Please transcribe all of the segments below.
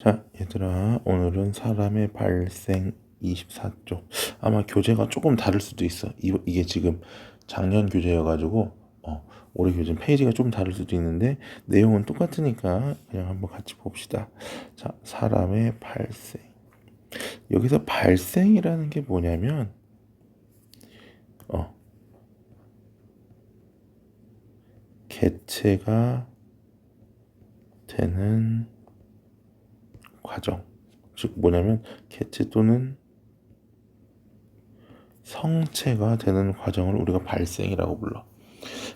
자, 얘들아, 오늘은 사람의 발생 24쪽. 아마 교재가 조금 다를 수도 있어. 이게 지금 작년 교재여가지고, 올해 교재 페이지가 좀 다를 수도 있는데, 내용은 똑같으니까 그냥 한번 같이 봅시다. 자, 사람의 발생. 여기서 발생이라는 게 뭐냐면, 개체가 되는 과정. 즉, 뭐냐면, 개체 또는 성체가 되는 과정을 우리가 발생이라고 불러.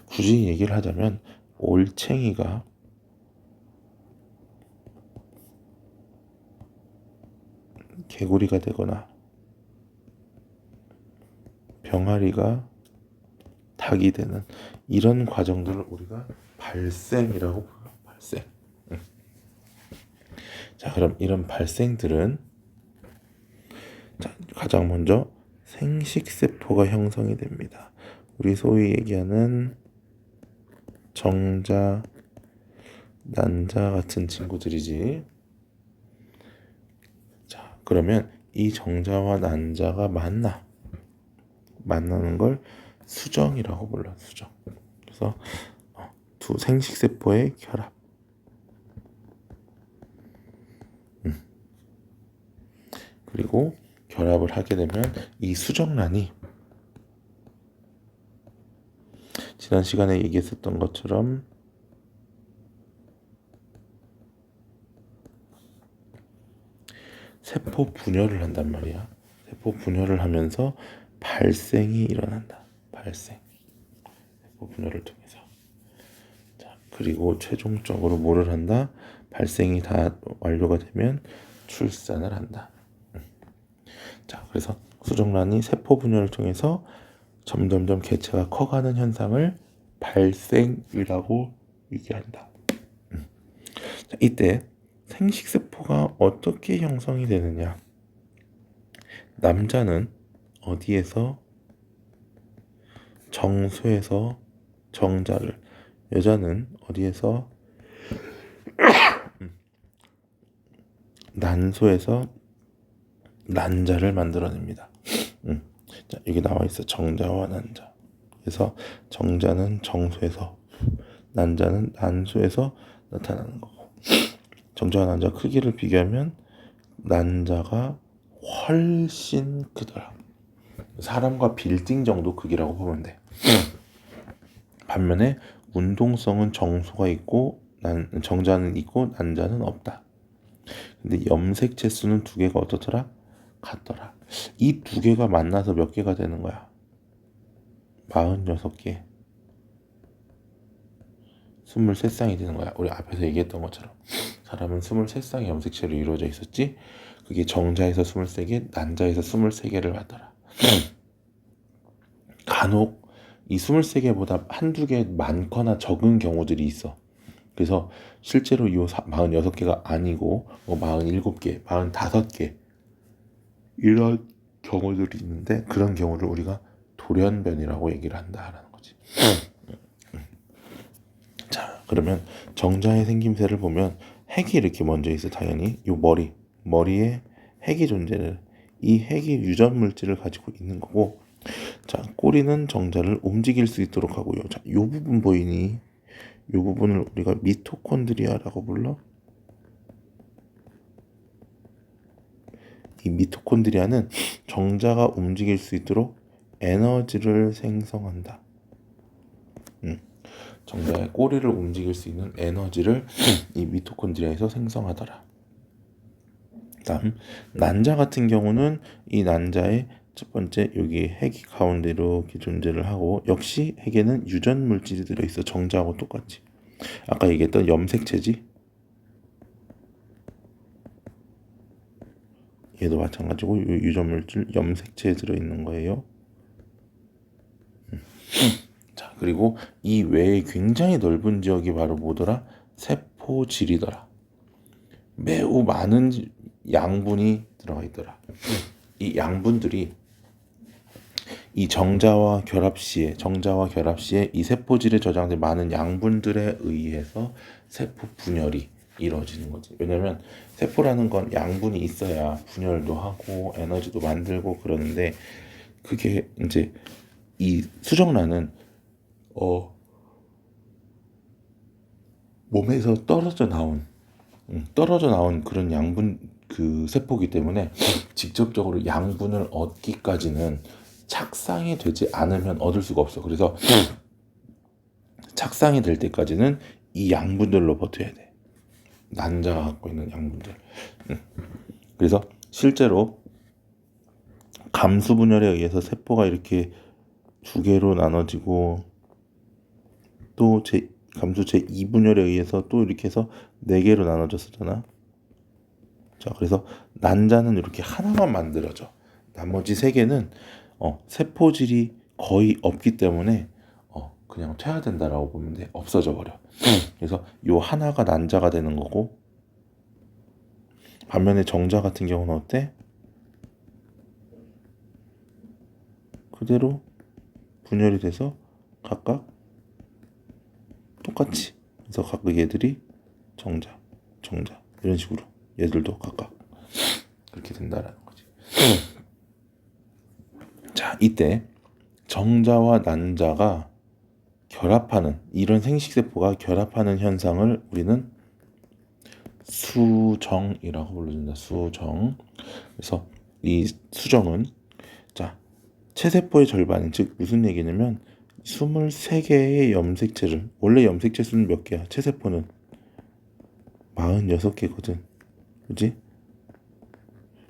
굳이 얘기를 하자면 올챙이가 개구리가 되거나 병아리가 닭이 되는 이런 과정들을 우리가 발생이라고 불러. 발생. 자, 그럼 이런 발생들은 가장 먼저 생식세포가 형성이 됩니다. 우리 소위 얘기하는 정자, 난자 같은 친구들이지. 자, 그러면 이 정자와 난자가 만나는 걸 수정이라고 불러. 수정. 그래서 두 생식세포의 결합. 그리고 결합을 하게 되면 이 수정란이 지난 시간에 얘기했었던 것처럼 세포 분열을 한단 말이야. 세포 분열을 하면서 발생이 일어난다. 발생. 세포 분열을 통해서. 자, 그리고 최종적으로 뭐를 한다? 발생이 다 완료가 되면 출산을 한다. 자, 그래서 수정란이 세포 분열을 통해서 점점점 개체가 커가는 현상을 발생이라고 얘기한다. 자, 이때 생식세포가 어떻게 형성이 되느냐? 남자는 어디에서? 정수에서 정자를, 여자는 어디에서? 난소에서 난자를 만들어냅니다. 자, 여기 나와 있어. 정자와 난자. 그래서 정자는 정수에서, 난자는 난소에서 나타나는 거고. 정자와 난자 크기를 비교하면 난자가 훨씬 크더라. 사람과 빌딩 정도 크기라고 보면 돼. 반면에 운동성은 정수가 있고 정자는 있고 난자는 없다. 근데 염색체 수는 두 개가 어떻더라? 같더라. 이 두 개가 만나서 몇 개가 되는 거야? 46개. 23쌍이 되는 거야. 우리 앞에서 얘기했던 것처럼 사람은 23쌍의 염색체로 이루어져 있었지. 그게 정자에서 23개, 난자에서 23개를 받더라. 간혹 이 23개보다 한두 개 많거나 적은 경우들이 있어. 그래서 실제로 이 46개가 아니고 47개, 45개 이런 경우들이 있는데, 그런 경우를 우리가 돌연변이라고 얘기를 한다라는 거지. 자, 그러면 정자의 생김새를 보면 핵이 이렇게 먼저 있어. 당연히 요 머리에 핵이 존재를, 이 핵이 유전 물질을 가지고 있는 거고, 자, 꼬리는 정자를 움직일 수 있도록 하고요. 자, 요 부분 보이니? 요 부분을 우리가 미토콘드리아라고 불러. 이 미토콘드리아는 정자가 움직일 수 있도록 에너지를 생성한다. 정자의 꼬리를 움직일 수 있는 에너지를 이 미토콘드리아에서 생성하더라. 다음 난자 같은 경우는 이 난자의 첫 번째 여기 핵이 가운데로 이렇게 존재를 하고, 역시 핵에는 유전 물질이 들어있어. 정자하고 똑같이. 아까 얘기했던 염색체지. 얘도 마찬가지고 유전 물질 염색체에 들어있는 거예요. 자, 그리고 이 외에 굉장히 넓은 지역이 바로 뭐더라? 세포질이더라. 매우 많은 양분이 들어가 있더라. 이 양분들이 이 정자와 결합 시에 이 세포질에 저장된 많은 양분들에 의해서 세포 분열이 이루어지는 거지. 왜냐면 세포라는 건 양분이 있어야 분열도 하고 에너지도 만들고 그러는데 그게 이제 이 수정란은 몸에서 떨어져 나온 그런 양분 그 세포이기 때문에 직접적으로 양분을 얻기까지는 착상이 되지 않으면 얻을 수가 없어. 그래서 착상이 될 때까지는 이 양분들로 버텨야 돼. 난자가 갖고 있는 양분들. 그래서 실제로 감수 분열에 의해서 세포가 이렇게 두 개로 나눠지고 또 감수 제2분열에 의해서 또 이렇게 해서 네 개로 나눠졌었잖아. 자, 그래서 난자는 이렇게 하나만 만들어져. 나머지 세 개는 세포질이 거의 없기 때문에 그냥 퇴화된다라고 보면 돼. 없어져 버려. 그래서 요 하나가 난자가 되는 거고, 반면에 정자 같은 경우는 어때? 그대로 분열이 돼서 각각 똑같이. 그래서 각각 얘들이 정자 이런 식으로 얘들도 각각 그렇게 된다라는 거지. 자, 이때 정자와 난자가 결합하는, 이런 생식세포가 결합하는 현상을 우리는 수정이라고 불러준다. 수정. 그래서 이 수정은 자, 체세포의 절반인, 즉 무슨 얘기냐면 23개의 염색체를, 원래 염색체 수는 몇 개야? 체세포는 46개거든. 그지?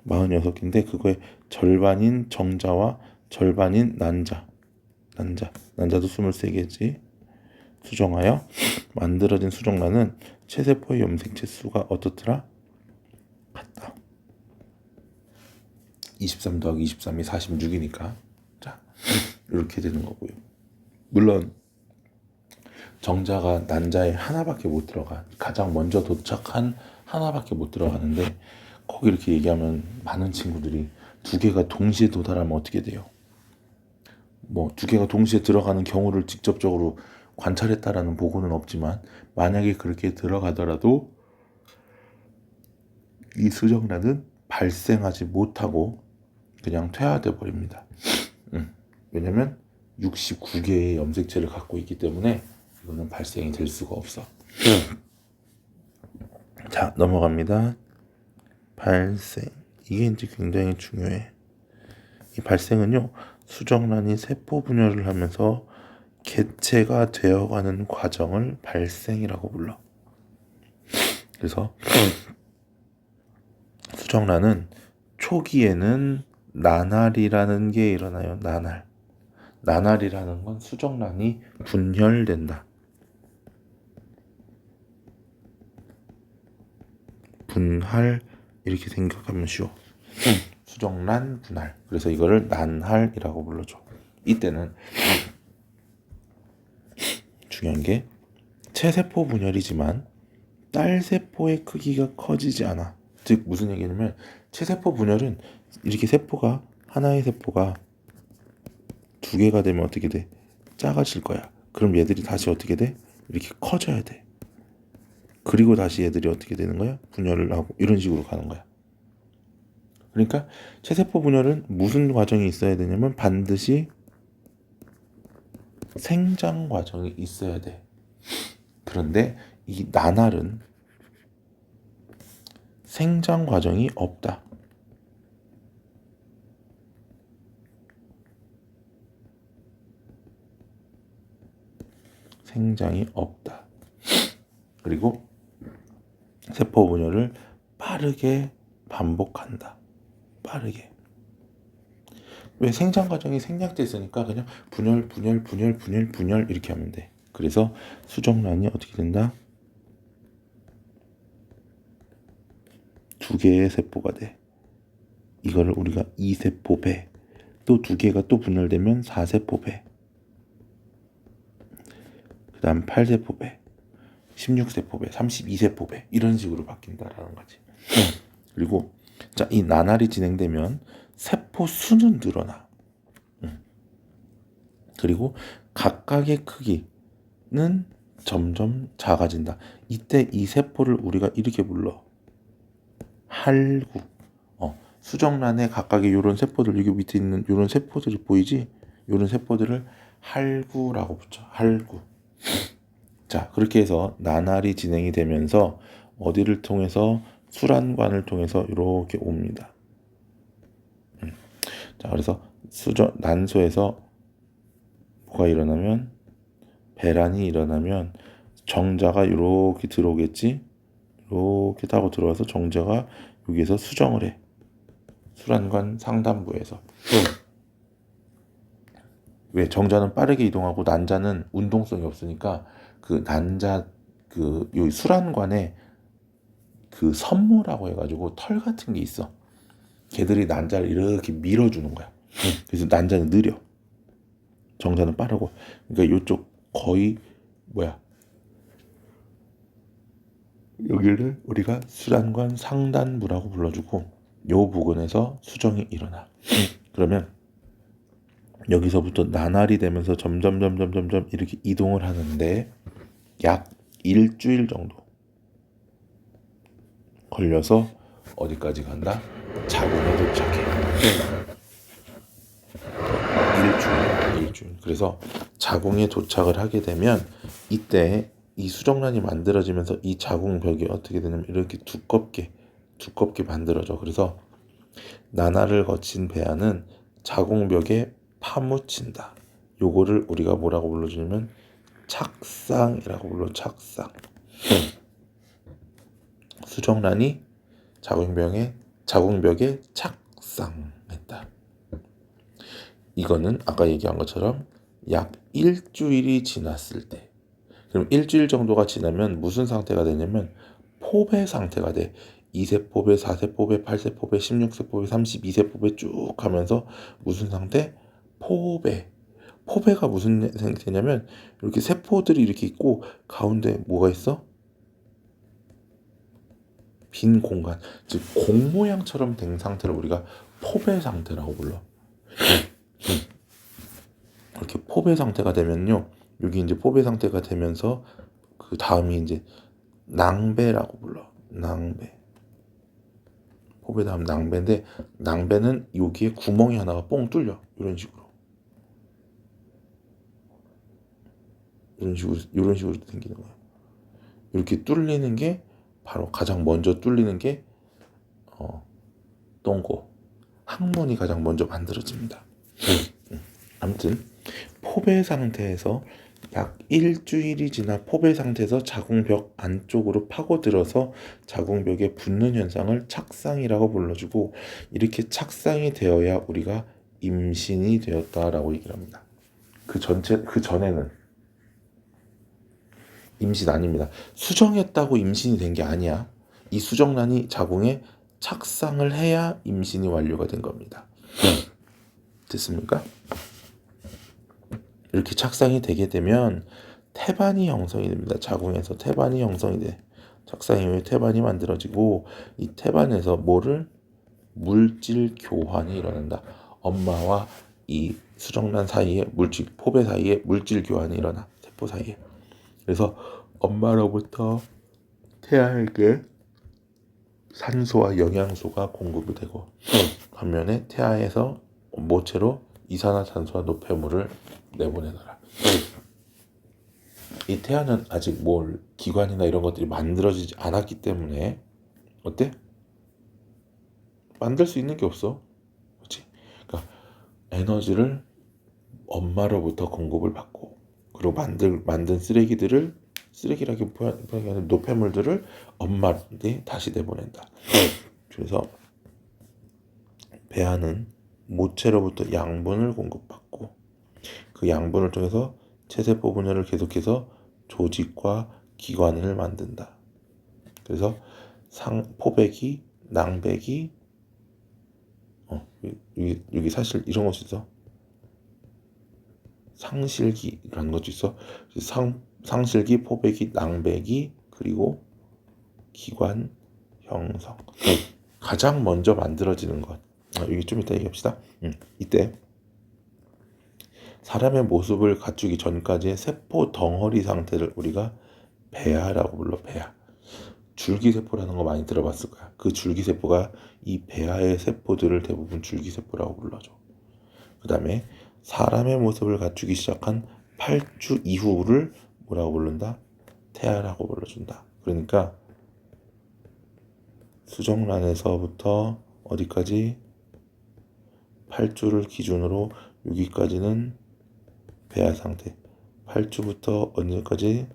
46개인데 그거의 절반인 정자와 절반인 난자도 23개지. 수정하여 만들어진 수정란은 체세포의 염색체 수가 어떻더라? 같다. 23 더하기 23이 46이니까. 자, 이렇게 되는 거고요. 물론 정자가 난자에 하나밖에 못 들어가. 가장 먼저 도착한 하나밖에 못 들어가는데 거기 이렇게 얘기하면 많은 친구들이 두 개가 동시에 도달하면 어떻게 돼요? 뭐 두 개가 동시에 들어가는 경우를 직접적으로 관찰했다라는 보고는 없지만 만약에 그렇게 들어가더라도 이 수정란은 발생하지 못하고 그냥 퇴화돼 버립니다. 왜냐면 69개의 염색체를 갖고 있기 때문에 이거는 발생이 될 수가 없어. 자, 넘어갑니다. 발생. 이게 이제 굉장히 중요해. 이 발생은요, 수정란이 세포 분열을 하면서 개체가 되어가는 과정을 발생이라고 불러. 그래서 수정란은 초기에는 나날이라는 게 일어나요. 나날이라는 건 수정란이 분열된다. 분할 이렇게 생각하면 쉬워. 수정란 분할. 그래서 이거를 난할이라고 불러줘. 이때는 중요한 게 체세포 분열이지만 딸세포의 크기가 커지지 않아. 즉 무슨 얘기냐면 체세포 분열은 이렇게 세포가, 하나의 세포가 두 개가 되면 어떻게 돼? 작아질 거야. 그럼 얘들이 다시 어떻게 돼? 이렇게 커져야 돼. 그리고 다시 얘들이 어떻게 되는 거야? 분열을 하고 이런 식으로 가는 거야. 그러니까 체세포 분열은 무슨 과정이 있어야 되냐면 반드시 생장 과정이 있어야 돼. 그런데 이 나날은 생장 과정이 없다. 생장이 없다. 그리고 세포 분열을 빠르게 반복한다. 빠르게. 왜? 생장 과정이 생략돼 있으니까 그냥 분열 이렇게 하면 돼. 그래서 수정란이 어떻게 된다? 두 개의 세포가 돼. 이거를 우리가 2세포배. 또 두 개가 또 분열되면 4세포배. 그 다음 8세포배, 16세포배, 32세포배 이런 식으로 바뀐다라는 거지. 그리고 자, 이 나날이 진행되면 세포 수는 늘어나. 그리고 각각의 크기는 점점 작아진다. 이때 이 세포를 우리가 이렇게 불러. 할구. 수정란에 각각의 요런 세포들, 여기 밑에 있는 요런 세포들이 보이지? 요런 세포들을 할구라고 붙여. 할구. 자, 그렇게 해서 나날이 진행이 되면서 어디를 통해서 수란관을 통해서 이렇게 옵니다. 자, 그래서 난소에서 뭐가 일어나면 배란이 일어나면 정자가 이렇게 들어오겠지. 이렇게 타고 들어와서 정자가 여기에서 수정을 해. 수란관 상단부에서. 왜 정자는 빠르게 이동하고 난자는 운동성이 없으니까 그 난자 요 수란관에 그 선모라고 해가지고 털 같은 게 있어. 걔들이 난자를 이렇게 밀어주는 거야. 그래서 난자는 느려. 정자는 빠르고. 그러니까 이쪽 거의 여기를 우리가 수란관 상단부라고 불러주고 요 부근에서 수정이 일어나. 그러면 여기서부터 나날이 되면서 점점 이렇게 이동을 하는데 약 일주일 정도 걸려서 어디까지 간다? 자궁에 도착해. 일주일. 그래서 자궁에 도착을 하게 되면 이때 이 수정란이 만들어지면서 이 자궁벽이 어떻게 되냐면 이렇게 두껍게 만들어져. 그래서 나날을 거친 배아는 자궁벽에 파묻힌다. 요거를 우리가 뭐라고 불러주냐면 착상이라고 불러. 착상. 수정란이 자궁벽에 착상했다. 이거는 아까 얘기한 것처럼 약 일주일이 지났을 때, 그럼 일주일 정도가 지나면 무슨 상태가 되냐면 포배 상태가 돼. 2세포배, 4세포배, 8세포배, 16세포배, 32세포배 쭉 가면서 무슨 상태? 포배. 포배가 무슨 상태냐면 이렇게 세포들이 이렇게 있고 가운데 뭐가 있어? 빈 공간. 즉 공 모양처럼 된 상태를 우리가 포배 상태라고 불러. 이렇게 포배 상태가 되면요. 여기 이제 포배 상태가 되면서 그 다음이 이제 낭배라고 불러. 낭배. 포배 다음 낭배인데 낭배는 여기에 구멍이 하나가 뻥 뚫려. 이런 식으로 생기는 거야. 이렇게 뚫리는 게 바로 가장 먼저 뚫리는 게 똥고 항문이 가장 먼저 만들어집니다. 아무튼 포배 상태에서 약 일주일이 지나 포배 상태에서 자궁벽 안쪽으로 파고들어서 자궁벽에 붙는 현상을 착상이라고 불러주고 이렇게 착상이 되어야 우리가 임신이 되었다라고 얘기를 합니다. 그 전에는 임신 아닙니다. 수정했다고 임신이 된 게 아니야. 이 수정란이 자궁에 착상을 해야 임신이 완료가 된 겁니다. 됐습니까? 이렇게 착상이 되게 되면 태반이 형성이 됩니다. 자궁에서 태반이 형성이 돼. 착상 이후에 태반이 만들어지고 이 태반에서 물질 교환이 일어난다. 엄마와 이 수정란 사이에 포배 사이에 물질 교환이 일어나. 세포 사이에. 그래서 엄마로부터 태아에게 산소와 영양소가 공급이 되고 반면에 태아에서 모체로 이산화탄소와 노폐물을 내보내더라. 이 태아는 아직 기관이나 이런 것들이 만들어지지 않았기 때문에 어때? 만들 수 있는 게 없어. 그렇지? 그러니까 에너지를 엄마로부터 공급을 받고 그리고 만든 쓰레기라기보다는 노폐물들을 엄마한테 다시 내보낸다. 그래서 배아는 모체로부터 양분을 공급받고 그 양분을 통해서 체세포 분열을 계속해서 조직과 기관을 만든다. 그래서 포배기, 낭배기, 여기 사실 이런 것도 있어. 상실기라는 것도 있어. 상실기, 포배기, 낭배기, 그리고 기관 형성. 가장 먼저 만들어지는 것. 여기 좀 이따 얘기합시다. 이때 사람의 모습을 갖추기 전까지의 세포 덩어리 상태를 우리가 배아라고 불러. 배아. 줄기세포라는 거 많이 들어봤을 거야. 그 줄기세포가 이 배아의 세포들을 대부분 줄기세포라고 불러줘. 그 다음에 사람의 모습을 갖추기 시작한 8주 이후를 뭐라고 부른다? 태아라고 불러준다. 그러니까 수정란에서부터 어디까지? 8주를 기준으로 여기까지는 배아 상태. 8주부터 언제까지?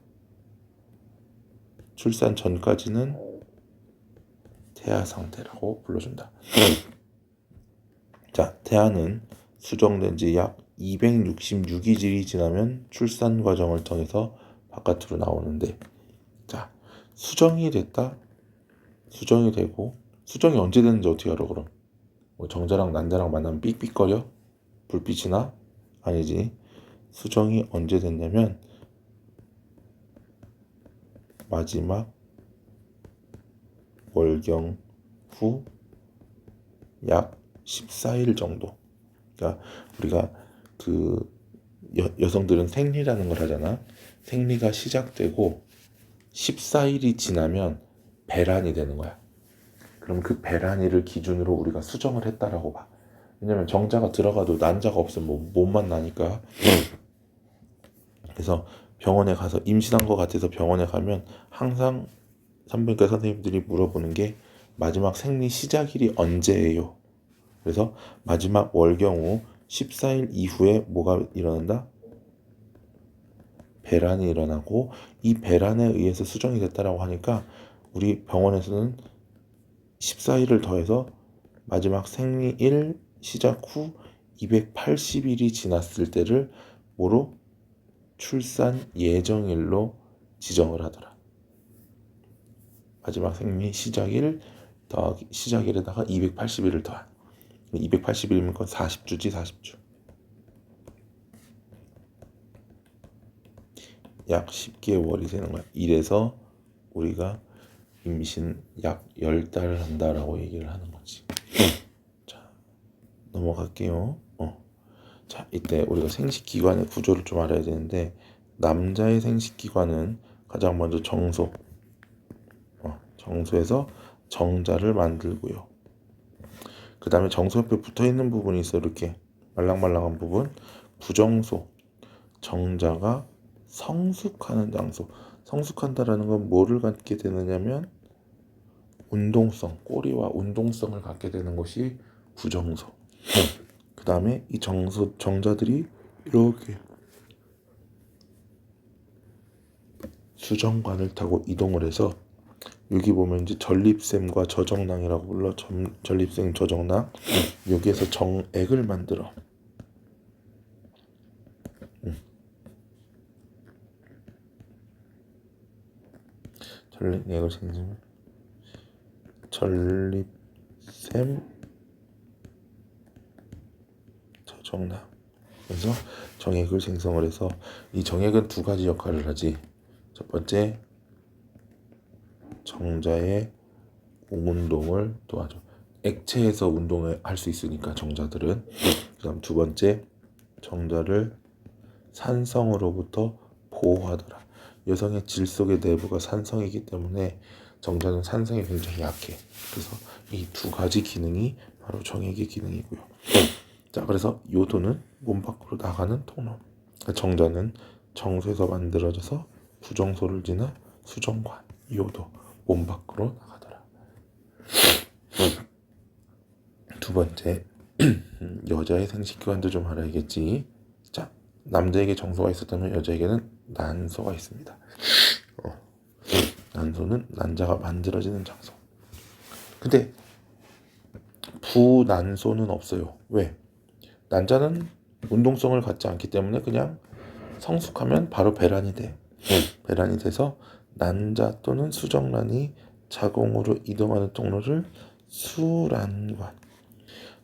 출산 전까지는 태아 상태라고 불러준다. 자, 태아는 수정된 지 약 266일이 지나면 출산 과정을 통해서 바깥으로 나오는데, 자, 수정이 됐다. 수정이 되고, 수정이 언제 됐는지 어떻게 알아? 그럼 뭐 정자랑 난자랑 만나면 삑삑거려? 불빛이 나? 아니지. 수정이 언제 됐냐면 마지막 월경 후 약 14일 정도. 그러니까 우리가 그 여성들은 생리라는 걸 하잖아. 생리가 시작되고 14일이 지나면 배란이 되는 거야. 그럼 그 배란일을 기준으로 우리가 수정을 했다라고 봐. 왜냐면 정자가 들어가도 난자가 없으면 뭐 몸만 나니까. 그래서 병원에 가서 임신한 것 같아서 병원에 가면 항상 산부인과 선생님들이 물어보는 게 마지막 생리 시작일이 언제예요? 그래서 마지막 월경 후 14일 이후에 뭐가 일어난다? 배란이 일어나고, 이 배란에 의해서 수정이 됐다라고 하니까 우리 병원에서는 14일을 더해서 마지막 생리일 시작 후 280일이 지났을 때를 뭐로? 출산 예정일로 지정을 하더라. 마지막 생리 시작일 더하기 시작일에다가 280일을 더한 280일이면 그건 40주지. 40주. 약 10개월이 되는 거야. 이래서 우리가 임신 약 10달을 한다라고 얘기를 하는 거지. 자, 넘어갈게요. 자, 이때 우리가 생식기관의 구조를 좀 알아야 되는데, 남자의 생식기관은 가장 먼저 정소, 정소에서 정자를 만들고요. 그 다음에 정소 옆에 붙어있는 부분이 있어. 이렇게 말랑말랑한 부분, 부정소. 정자가 성숙하는 장소. 성숙한다라는 건 뭐를 갖게 되느냐면 운동성, 꼬리와 운동성을 갖게 되는 것이 부정소. 그 다음에 이 정자들이 이렇게 수정관을 타고 이동을 해서, 여기 보면 이제 전립샘과 저정낭이라고 불러. 전립샘, 저정낭. 여기에서 정액을 만들어. 전립액을 생성. 전립샘, 저정낭. 그래서 정액을 생성을 해서, 이 정액은 두 가지 역할을 하지. 첫 번째, 정자의 운동을 도와줘. 액체에서 운동을 할 수 있으니까 정자들은. 그다음 두 번째, 정자를 산성으로부터 보호하더라. 여성의 질 속의 내부가 산성이기 때문에 정자는 산성이 굉장히 약해. 그래서 이 두 가지 기능이 바로 정액의 기능이고요. 자, 그래서 요도는 몸 밖으로 나가는 통로. 정자는 정소에서 만들어져서 부정소를 지나 수정관, 요도, 몸 밖으로 나가더라. 두 번째, 여자의 생식기관도 좀 알아야겠지. 자, 남자에게 정소가 있었다면 여자에게는 난소가 있습니다. 난소는 난자가 만들어지는 장소. 근데 부난소는 없어요. 왜? 난자는 운동성을 갖지 않기 때문에 그냥 성숙하면 바로 배란이 돼. 배란이 돼서 난자 또는 수정란이 자궁으로 이동하는 통로를 수란관.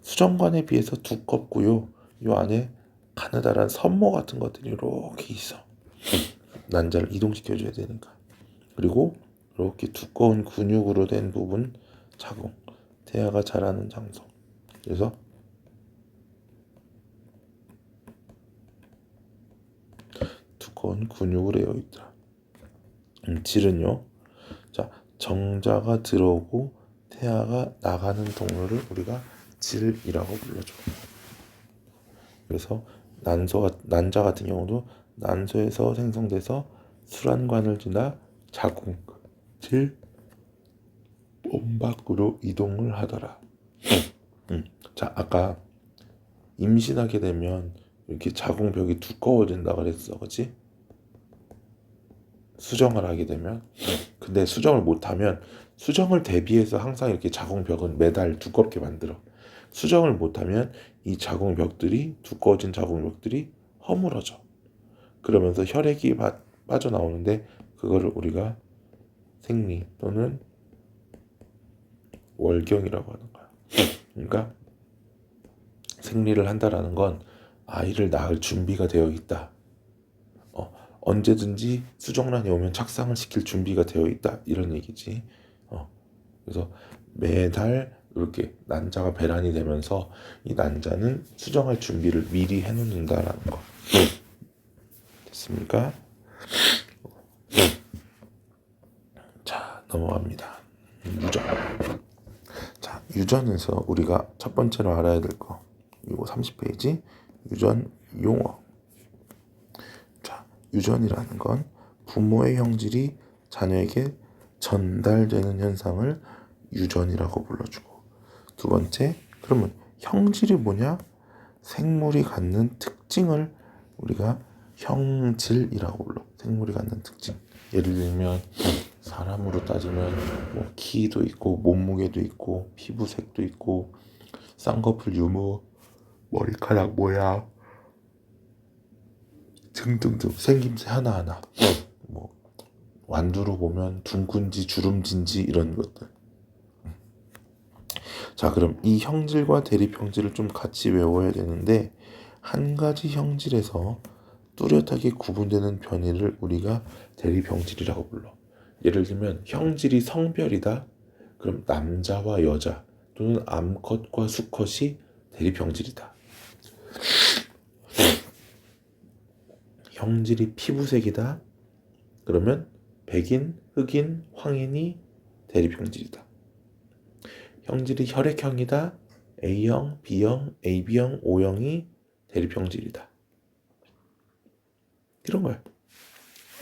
수정관에 비해서 두껍고요. 요 안에 가느다란 섬모 같은 것들이 이렇게 있어. 난자를 이동시켜줘야 되니까. 그리고 이렇게 두꺼운 근육으로 된 부분, 자궁, 태아가 자라는 장소. 그래서 두꺼운 근육을 에워 있더라. 질은요. 자, 정자가 들어오고 태아가 나가는 동료를 우리가 질이라고 불러줘. 그래서 난자 같은 경우도 난소에서 생성돼서 수란관을 지나 자궁, 질, 몸 밖으로 이동을 하더라. 자, 아까 임신하게 되면 이렇게 자궁벽이 두꺼워진다 그랬어, 그렇지? 수정을 하게 되면. 근데 수정을 못하면 수정을 대비해서 항상 이렇게 자궁벽은 매달 두껍게 만들어. 수정을 못하면 이 자궁벽들이 두꺼워진 자궁벽들이 허물어져. 그러면서 혈액이 빠져나오는데 그거를 우리가 생리 또는 월경이라고 하는 거야. 그러니까 생리를 한다라는 건 아이를 낳을 준비가 되어 있다. 언제든지 수정란이 오면 착상을 시킬 준비가 되어 있다. 이런 얘기지. 그래서 매달 이렇게 난자가 배란이 되면서 이 난자는 수정할 준비를 미리 해놓는다라는 거. 됐습니까? 자, 넘어갑니다. 유전. 자, 유전에서 우리가 첫 번째로 알아야 될 거. 이거 30페이지. 유전 용어. 자, 유전이라는 건 부모의 형질이 자녀에게 전달되는 현상을 유전이라고 불러주고, 두 번째, 그러면 형질이 뭐냐? 생물이 갖는 특징을 우리가 형질이라고 불러. 생물이 갖는 특징. 예를 들면 사람으로 따지면 뭐 키도 있고 몸무게도 있고 피부색도 있고 쌍꺼풀 유무, 머리카락 모양 등등등 생김새 하나하나. 뭐 완두로 보면 둥근지 주름진지 이런 것들. 자, 그럼 이 형질과 대립 형질을 좀 같이 외워야 되는데, 한 가지 형질에서 뚜렷하게 구분되는 변이를 우리가 대립 형질이라고 불러. 예를 들면 형질이 성별이다. 그럼 남자와 여자 또는 암컷과 수컷이 대립 형질이다. 형질이 피부색이다. 그러면 백인, 흑인, 황인이 대립 형질이다. 형질이 혈액형이다. A형, B형, AB형, O형이 대립 형질이다. 이런 거야.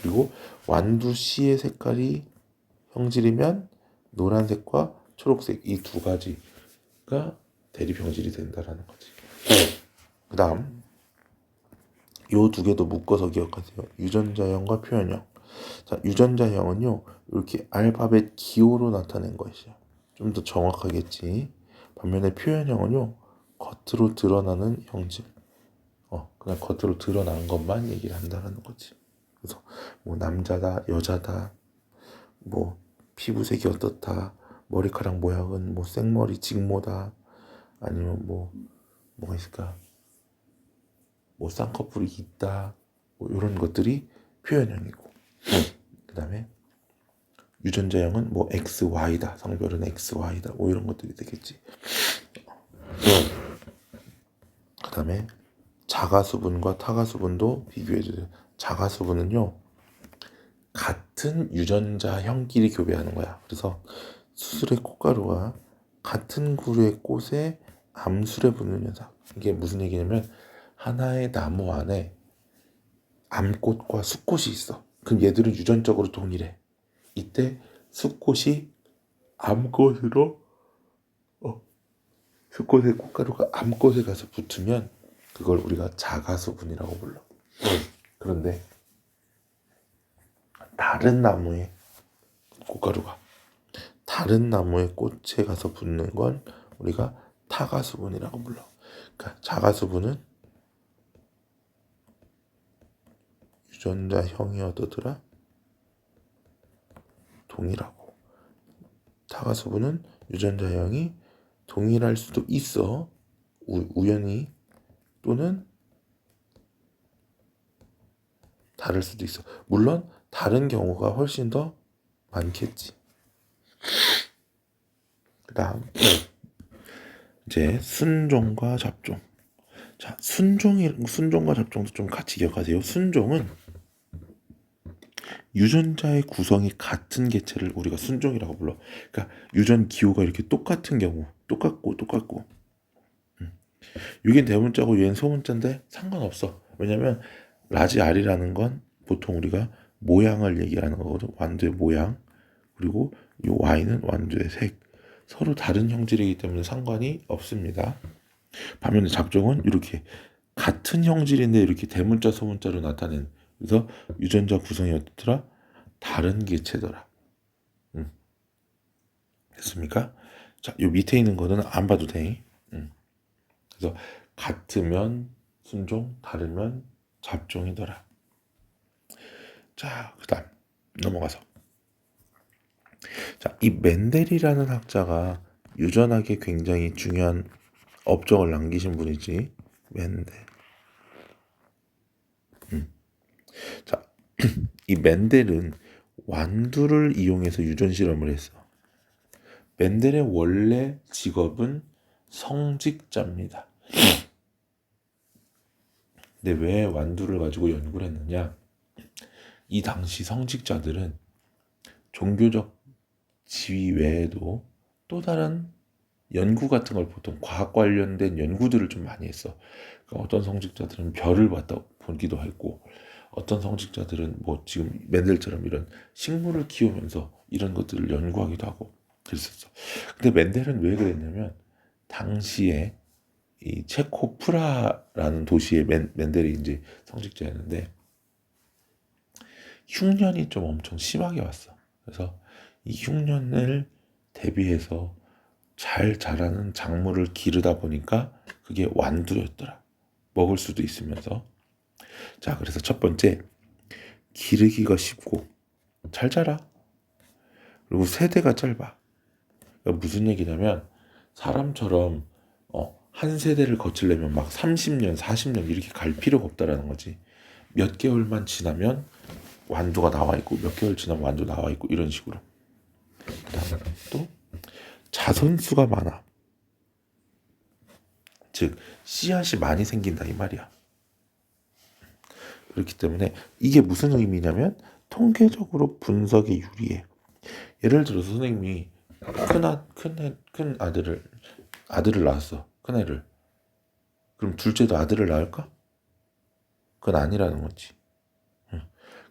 그리고 완두 씨의 색깔이 형질이면 노란색과 초록색 이 두 가지가 대립 형질이 된다라는 거지. 그 다음 요 두 개도 묶어서 기억하세요. 유전자형과 표현형. 자, 유전자형은요 이렇게 알파벳 기호로 나타낸 것이야. 좀 더 정확하겠지. 반면에 표현형은요 겉으로 드러나는 형질. 그냥 겉으로 드러난 것만 얘기를 한다는 거지. 그래서 뭐 남자다, 여자다, 뭐 피부색이 어떻다, 머리카락 모양은 뭐 생머리, 직모다, 아니면 뭐가 있을까? 뭐 쌍꺼풀이 있다, 뭐 이런 것들이 표현형이고. 그다음에 유전자형은 뭐 XY다, 성별은 XY다, 뭐 이런 것들이 되겠지. 그다음에 자가수분과 타가수분도 비교해주세요. 자가수분은요 같은 유전자형끼리 교배하는 거야. 그래서 수술의 꽃가루가 같은 구류의 꽃에 암술에 붙는 현상. 이게 무슨 얘기냐면 하나의 나무 안에 암꽃과 수꽃이 있어. 그럼 얘들은 유전적으로 동일해. 이때 수꽃이 암꽃으로 수꽃의 꽃가루가 암꽃에 가서 붙으면 그걸 우리가 자가수분이라고 불러. 그런데 다른 나무의 꽃가루가 다른 나무의 꽃에 가서 붙는 건 우리가 타가수분이라고 불러. 그러니까 자가수분은 유전자형이 어떠더라? 동일하고, 타가수분은 유전자형이 동일할 수도 있어. 우연히. 또는 다를 수도 있어. 물론 다른 경우가 훨씬 더 많겠지. 그 다음 이제 순종과 잡종. 자, 순종과 잡종도 좀 같이 기억하세요. 순종은 유전자의 구성이 같은 개체를 우리가 순종이라고 불러. 그러니까 유전 기호가 이렇게 똑같은 경우, 똑같고. 여긴 대문자고 얘는 소문자인데 상관없어. 왜냐면 라지 R이라는 건 보통 우리가 모양을 얘기하는 거거든. 완두의 모양. 그리고 이 Y는 완두의 색. 서로 다른 형질이기 때문에 상관이 없습니다. 반면에 잡종은 이렇게 같은 형질인데 이렇게 대문자 소문자로 나타낸, 그래서 유전자 구성이 어떻더라? 다른 개체더라. 됐습니까? 자, 요 밑에 있는 거는 안 봐도 돼. 그래서 같으면 순종, 다르면 잡종이더라. 자, 그다음 넘어가서, 자, 이 멘델이라는 학자가 유전학에 굉장히 중요한 업적을 남기신 분이지. 멘델. 자, 이 멘델은 완두를 이용해서 유전 실험을 했어. 멘델의 원래 직업은 성직자입니다. 근데 왜 완두를 가지고 연구를 했느냐? 이 당시 성직자들은 종교적 지위 외에도 또 다른 연구 같은 걸, 보통 과학 관련된 연구들을 좀 많이 했어. 그러니까 어떤 성직자들은 별을 보기도 했고, 어떤 성직자들은 뭐 지금 멘델처럼 이런 식물을 키우면서 이런 것들을 연구하기도 하고 그랬었어. 근데 멘델은 왜 그랬냐면, 당시에 이 체코 프라라는 도시에 멘델이 이제 성직자였는데 흉년이 좀 엄청 심하게 왔어. 그래서 이 흉년을 대비해서 잘 자라는 작물을 기르다 보니까 그게 완두였더라. 먹을 수도 있으면서. 자, 그래서 첫 번째, 기르기가 쉽고 잘 자라. 그리고 세대가 짧아. 그러니까 무슨 얘기냐면, 사람처럼 한 세대를 거치려면 막 30년, 40년 이렇게 갈 필요가 없다라는 거지. 몇 개월만 지나면 완두가 나와 있고, 몇 개월 지나면 완두 나와 있고, 이런 식으로. 그다음에 또 자손수가 많아. 즉 씨앗이 많이 생긴다 이 말이야. 그렇기 때문에 이게 무슨 의미냐면, 통계적으로 분석에 유리해. 예를 들어서 선생님이 큰 아들을 낳았어. 큰 애를. 그럼 둘째도 아들을 낳을까? 그건 아니라는 거지.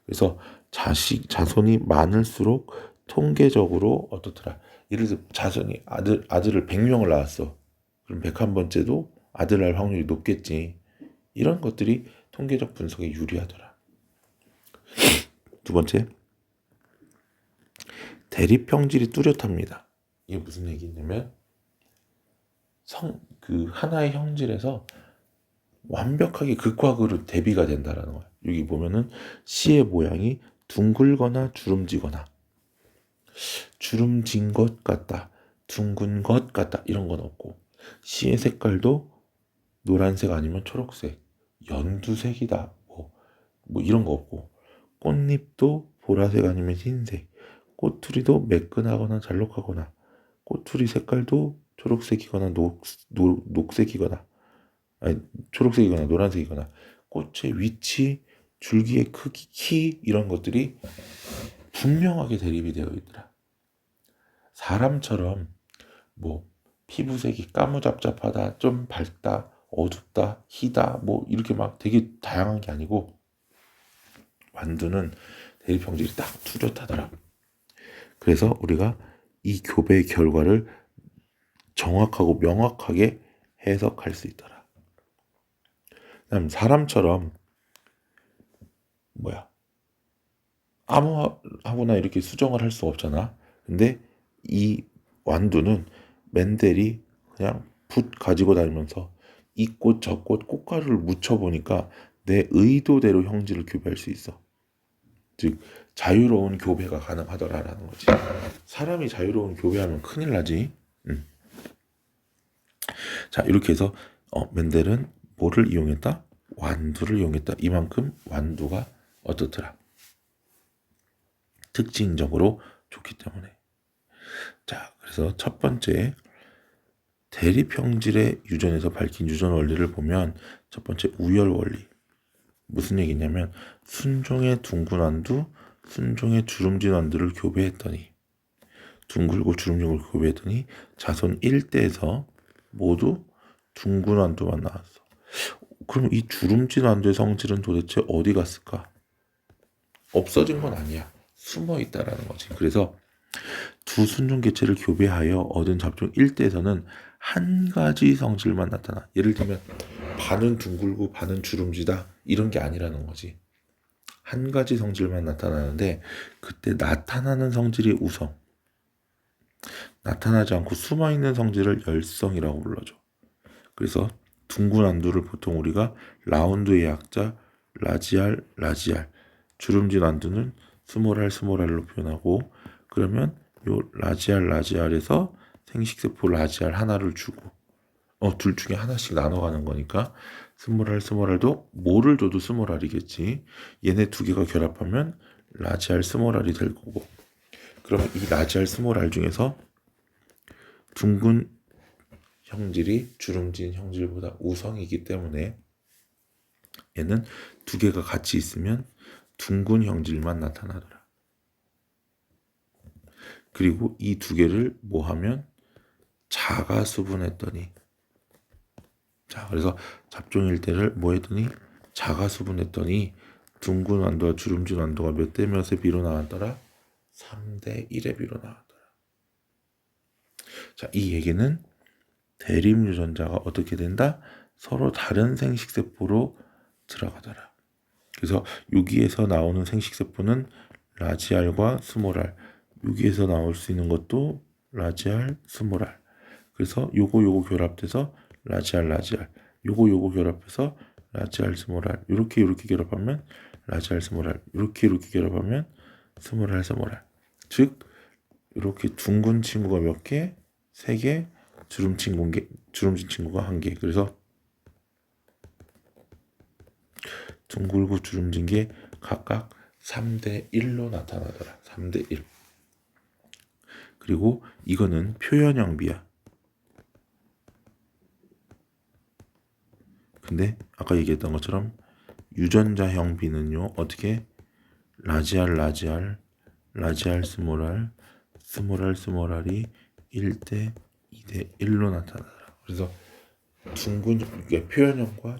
그래서 자손이 많을수록 통계적으로 어떻더라? 예를 들어 자손이 아들을 100명을 낳았어. 그럼 101번째도 아들 낳을 확률이 높겠지. 이런 것들이 통계적 분석에 유리하더라. 두 번째, 대립형질이 뚜렷합니다. 이게 무슨 얘기냐면, 그 하나의 형질에서 완벽하게 극과극으로 대비가 된다라는 거야. 여기 보면은 씨의 모양이 둥글거나 주름지거나, 주름진 것 같다, 둥근 것 같다, 이런 건 없고, 씨의 색깔도 노란색 아니면 초록색, 연두색이다, 뭐 이런 거 없고, 꽃잎도 보라색 아니면 흰색, 꼬투리도 매끈하거나 잘록하거나, 꼬투리 색깔도 초록색이거나 녹색이거나, 아니 초록색이거나 노란색이거나, 꽃의 위치, 줄기의 크기, 키, 이런 것들이 분명하게 대립이 되어 있더라. 사람처럼 뭐 피부색이 까무잡잡하다, 좀 밝다, 어둡다, 희다, 뭐 이렇게 막 되게 다양한 게 아니고, 완두는 대립형질이 딱 뚜렷하더라. 그래서 우리가 이 교배의 결과를 정확하고 명확하게 해석할 수 있더라. 그다음 사람처럼 아무하고나 이렇게 수정을 할 수 없잖아. 근데 이 완두는 멘델이 그냥 붓 가지고 다니면서 이 꽃 저 꽃 꽃가루를 묻혀보니까 내 의도대로 형질을 교배할 수 있어. 즉 자유로운 교배가 가능하더라라는 거지. 사람이 자유로운 교배하면 큰일 나지. 자, 이렇게 해서 멘델은 뭐를 이용했다? 완두를 이용했다. 이만큼 완두가 어떻더라? 특징적으로 좋기 때문에. 자, 그래서 첫 번째, 대립형질의 유전에서 밝힌 유전 원리를 보면, 첫 번째 우열 원리. 무슨 얘기냐면, 순종의 둥근 완두, 순종의 주름진 완두를 교배했더니 둥글고 주름진 걸 교배했더니 자손 1대에서 모두 둥근 완두만 나왔어. 그럼 이 주름진 완두의 성질은 도대체 어디 갔을까? 없어진 건 아니야. 숨어 있다라는 거지. 그래서 두 순종 개체를 교배하여 얻은 잡종 1대에서는 한 가지 성질만 나타나. 예를 들면 반은 둥글고 반은 주름지다 이런 게 아니라는 거지. 한 가지 성질만 나타나는데 그때 나타나는 성질이 우성, 나타나지 않고 숨어있는 성질을 열성이라고 불러줘. 그래서 둥근 완두를 보통 우리가 라운드의 약자 라지알, 주름진 완두는 스몰알로 표현하고, 그러면 요 라지알에서 생식세포 라지알 하나를 주고 둘 중에 하나씩 나눠가는 거니까 스몰알도 뭐를 줘도 스몰알이겠지. 얘네 두 개가 결합하면 라지알 스몰알이 될 거고, 그러면 이 라지알 스몰알 중에서 둥근 형질이 주름진 형질보다 우성이기 때문에 얘는 두 개가 같이 있으면 둥근 형질만 나타나더라. 그리고 이 두 개를 뭐 하면 자가 수분했더니, 자, 그래서 잡종일 때를 뭐 했더니 자가 수분했더니 둥근 완도와 주름진 완도가 몇 대 몇의 비로 나왔더라? 3대 1의 비로 나왔더라. 자, 이 얘기는 대립 유전자가 어떻게 된다? 서로 다른 생식세포로 들어가더라. 그래서 여기에서 나오는 생식세포는 라지알과 스몰알, 여기에서 나올 수 있는 것도 라지알, 스몰알. 그래서 요거 결합돼서 라지알, 요거 결합해서 라지알, 스몰알. 요렇게 결합하면 라지알, 스몰알. 요렇게 결합하면 스몰알. 즉 이렇게 둥근 친구가 몇 개? 3개, 주름진 친구가 1개. 그래서 둥글고 주름진 게 각각 3대 1로 나타나더라. 3대 1. 그리고 이거는 표현형 비야. 근데 아까 얘기했던 것처럼 유전자형 비는요, 어떻게 라지알, 스몰알, 스몰알이 1대 2대 1로 나타나더라. 그래서 둥근 표현형과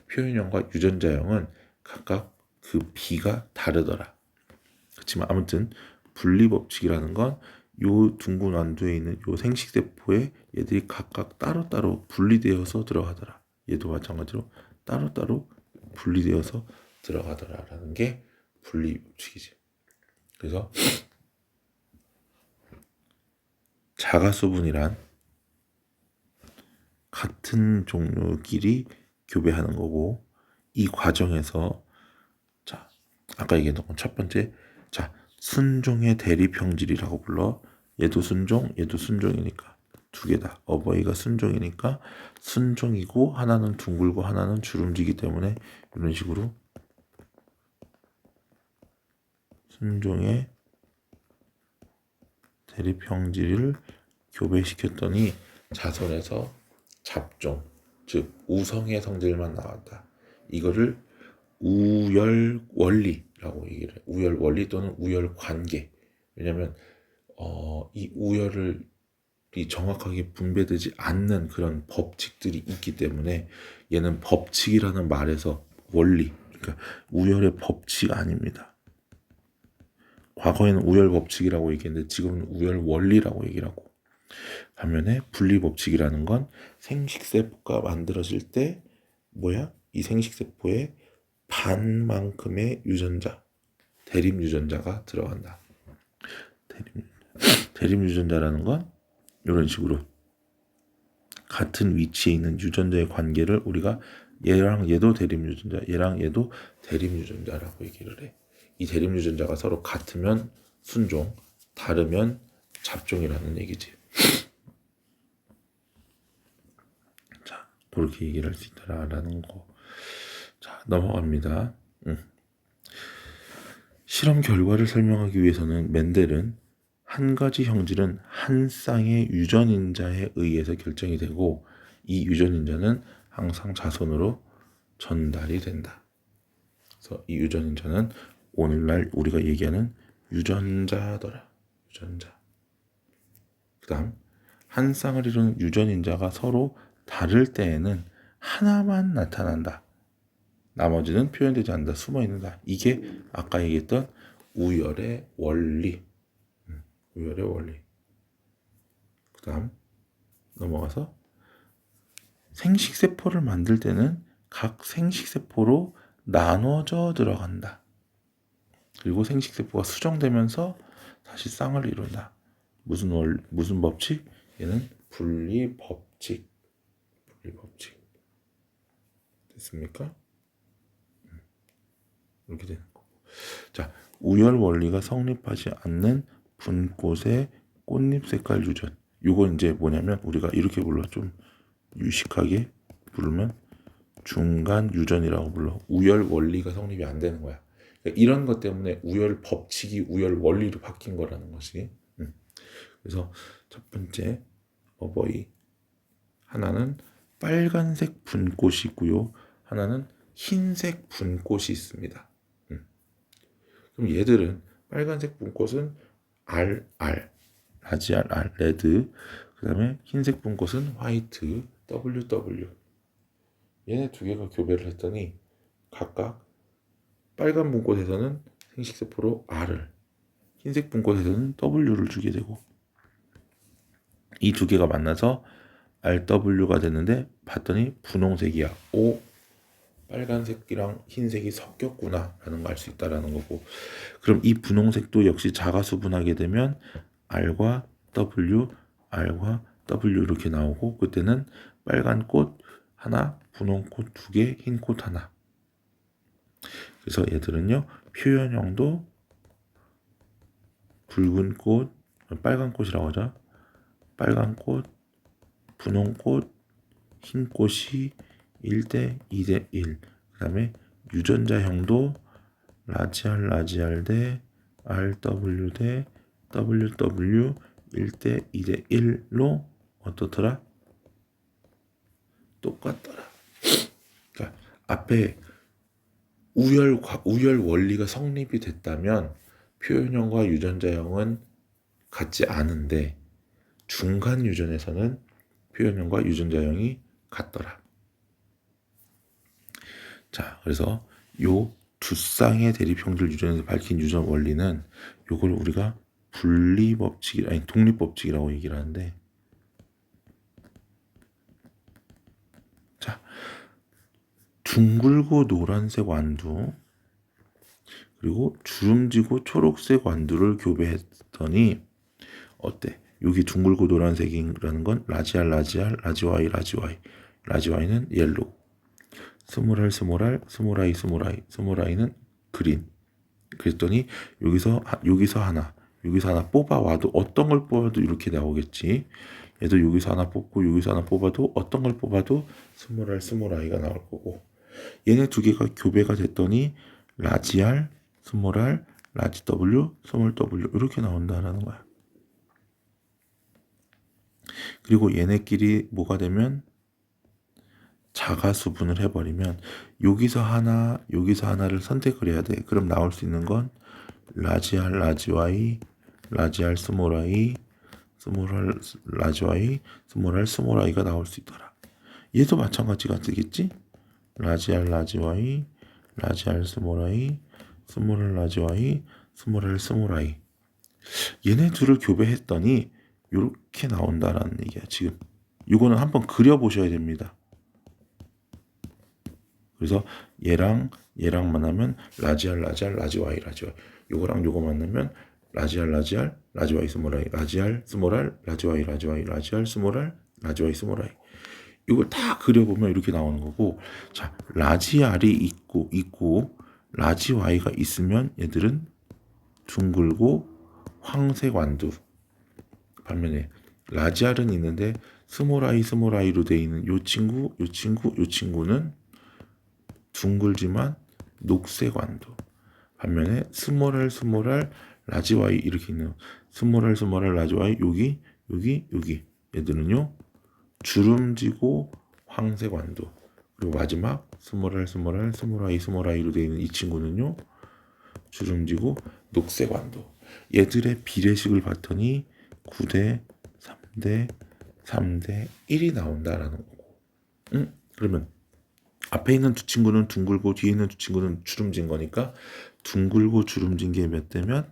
표현형과 유전자형은 각각 그 비가 다르더라. 그렇지만 아무튼 분리법칙이라는 건 요 둥근 완두에 있는 요 생식세포에 얘들이 각각 따로따로 분리되어서 들어가더라. 얘도 마찬가지로 따로따로 분리되어서 들어가더라라는 게 분리법칙이지. 그래서 자가수분이란 같은 종류끼리 교배하는 거고, 이 과정에서 자, 아까 얘기했던 건 첫 번째, 자, 순종의 대립형질이라고 불러. 얘도 순종이니까 두 개다. 어버이가 순종이니까 순종이고 하나는 둥글고 하나는 주름지기 때문에 이런 식으로 순종의 대립형질을 교배시켰더니 자손에서 잡종, 즉 우성의 성질만 나왔다. 이거를 우열원리라고 얘기를 해. 우열원리 또는 우열관계. 왜냐하면 이 우열이 정확하게 분배되지 않는 그런 법칙들이 있기 때문에 얘는 법칙이라는 말에서 원리, 그러니까 우열의 법칙 아닙니다. 과거에는 우열 법칙이라고 얘기했는데 지금은 우열 원리라고 얘기를 하고, 반면에 분리 법칙이라는 건 생식세포가 만들어질 때 이 생식세포에 반만큼의 유전자, 대립 유전자가 들어간다. 대립 유전자라는 건 이런 식으로 같은 위치에 있는 유전자의 관계를 우리가 얘랑 얘도 대립 유전자, 얘랑 얘도 대립 유전자라고 얘기를 해. 이 대립 유전자가 서로 같으면 순종, 다르면 잡종이라는 얘기지. 자, 그렇게 얘기를 할 수 있다라는 거. 자, 넘어갑니다. 실험 결과를 설명하기 위해서는 멘델은 한 가지 형질은 한 쌍의 유전인자에 의해서 결정이 되고, 이 유전인자는 항상 자손으로 전달이 된다. 그래서 이 유전인자는 오늘날 우리가 얘기하는 유전자더라. 유전자. 그 다음 한 쌍을 이루는 유전인자가 서로 다를 때에는 하나만 나타난다. 나머지는 표현되지 않는다. 숨어있는다. 이게 아까 얘기했던 우열의 원리. 우열의 원리. 그 다음 넘어가서 생식세포를 만들 때는 각 생식세포로 나눠져 들어간다. 그리고 생식세포가 수정되면서 다시 쌍을 이룬다. 무슨 법칙? 얘는 분리법칙. 분리법칙. 됐습니까? 이렇게 되는 거고. 자, 우열 원리가 성립하지 않는 분꽃의 꽃잎 색깔 유전. 요거 이제 뭐냐면 우리가 이렇게 불러. 좀 유식하게 부르면 중간 유전이라고 불러. 우열 원리가 성립이 안 되는 거야. 그러니까 이런 것 때문에 우열 법칙이 우열 원리로 바뀐 거라는 것이. 그래서 첫 번째 어버이 하나는 빨간색 분꽃이 있고요. 하나는 흰색 분꽃이 있습니다. 그럼 얘들은 빨간색 분꽃은 라지알 R, 레드. 그 다음에 흰색 분꽃은 화이트, WW. 얘네 두 개가 교배를 했더니 각각 빨간 분꽃에서는 생식세포로 R을, 흰색 분꽃에서는 W를 주게 되고 이 두 개가 만나서 RW가 됐는데 봤더니 분홍색이야. 오, 빨간색이랑 흰색이 섞였구나 라는 걸 알 수 있다라는 거고, 그럼 이 분홍색도 역시 자가수분하게 되면 R과 W, R과 W 이렇게 나오고, 그때는 빨간 꽃 하나, 분홍 꽃 두 개, 흰 꽃 하나. 그래서 얘들은요 표현형도 붉은 꽃, 빨간 꽃이라고 하죠. 빨간 꽃, 분홍 꽃, 흰 꽃이 1대 2대 1. 그 다음에 유전자형도 라지알 대 RW 대 WW 1대 2대 1로 어떻더라? 똑같더라. 그러니까 앞에 우열 원리가 성립이 됐다면 표현형과 유전자형은 같지 않은데 중간 유전에서는 표현형과 유전자형이 같더라. 자, 그래서 요 두 쌍의 대립형들 유전에서 밝힌 유전 원리는 요걸 우리가 분리법칙이 아니 독립법칙이라고 얘기를 하는데, 자, 둥글고 노란색 완두 그리고 주름지고 초록색 완두를 교배했더니 어때? 여기 둥글고 노란색이라는 건 라지와이는 옐로우, 스모라이는 그린. 그랬더니 여기서 하나 뽑아와도 어떤 걸 뽑아도 이렇게 나오겠지. 얘도 여기서 하나 뽑고 여기서 하나 뽑아도 어떤 걸 뽑아도 스모라이가 나올 거고, 얘네 두 개가 교배가 됐더니 라지알, 스몰알, 라지 W, 스몰 W 이렇게 나온다라는 거야. 그리고 얘네끼리 뭐가 되면 자가수분을 해버리면 여기서 하나를 선택을 해야 돼. 그럼 나올 수 있는 건 라지알 라지와이, 라지알 스몰아이, 스몰알 라지와이, 스몰알 스몰아이가 나올 수 있더라. 얘도 마찬가지가 되겠지? 라지알 라지와이, 라지알 스몰아이, 스몰알 라지와이, 스몰알 스몰아이. 얘네 둘을 교배했더니 이렇게 나온다라는 얘기야. 지금 이거는 한번 그려보셔야 됩니다. 그래서 얘랑 만나면 라지알 라지와이. 요거랑 요거 만나면 라지알 라지와이 스몰아이, 라지알 스몰알 라지와이, 라지알 스몰알 라지와이 스몰아이. 이걸 다 그려보면 이렇게 나오는 거고, 자, 라지알이 있고 라지와이가 있으면 얘들은 둥글고 황색 완두. 반면에 라지알은 있는데 스몰아이로 되어 있는 요 친구는 둥글지만 녹색 완두. 반면에 스몰알 라지와이 이렇게 있는 스몰알 라지와이 여기 얘들은요 주름지고 황색 완두. 그리고 마지막 스몰 i로 되어 있는 이 친구는요. 주름지고 녹색 완도. 얘들의 비례식을 봤더니 9대 3대 3대 1이 나온다라는 거고. 그러면 앞에 있는 두 친구는 둥글고 뒤에 있는 두 친구는 주름진 거니까 둥글고 주름진 게 몇 대면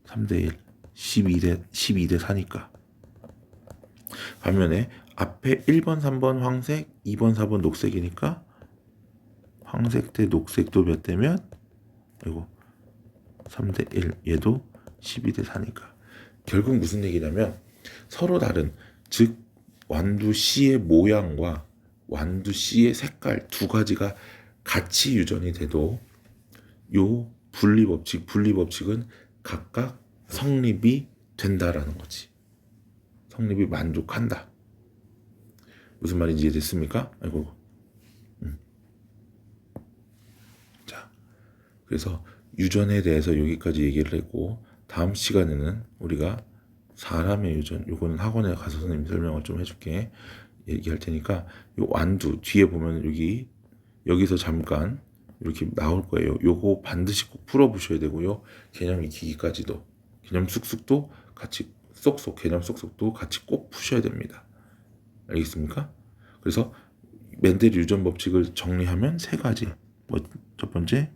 3대 1, 12대 4니까. 반면에 앞에 1번, 3번 황색, 2번, 4번 녹색이니까 황색 대 녹색도 몇 대면 이거 3대 1, 얘도 12대 4니까. 결국 무슨 얘기냐면 서로 다른, 즉 완두 C의 모양과 완두 C의 색깔 두 가지가 같이 유전이 돼도 요 분리법칙은 각각 성립이 된다라는 거지. 성립이 만족한다. 무슨 말인지 이해됐습니까? 아이고. 자, 그래서 유전에 대해서 여기까지 얘기를 했고, 다음 시간에는 우리가 사람의 유전, 요거는 학원에 가서 선생님이 설명을 좀 해줄게. 얘기할 테니까, 요 완두 뒤에 보면 여기서 잠깐 이렇게 나올 거예요. 요거 반드시 꼭 풀어보셔야 되고요. 개념 익히기까지도, 개념 쑥쑥도 같이 개념 쏙쏙도 같이 꼭 푸셔야 됩니다. 알겠습니까? 그래서 멘델 유전 법칙을 정리하면 세 가지. 첫 번째,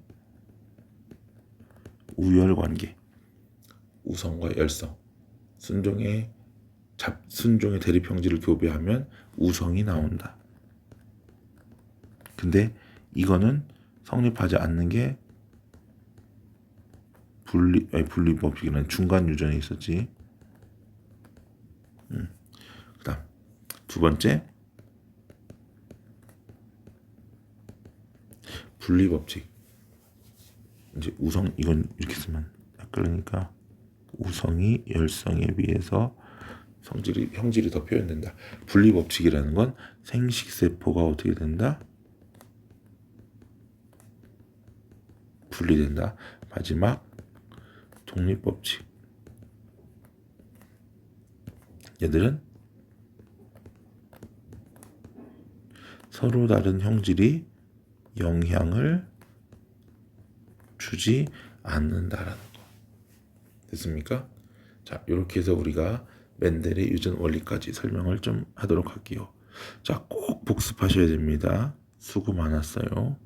우열 관계, 우성과 열성. 순종의 대립 형질을 교배하면 우성이 나온다. 근데 이거는 성립하지 않는 게 분리 법칙이라는 중간 유전이 있었지. 그다음 두 번째, 분리 법칙. 이제 우성, 이건 이렇게 쓰면 헷갈리니까 우성이 열성에 비해서 형질이 더 표현된다. 분리 법칙이라는 건 생식세포가 어떻게 된다? 분리된다. 마지막 독립법칙. 얘들은 서로 다른 형질이 영향을 주지 않는다라는 거. 됐습니까? 자, 이렇게 해서 우리가 멘델의 유전 원리까지 설명을 좀 하도록 할게요. 자, 꼭 복습하셔야 됩니다. 수고 많았어요.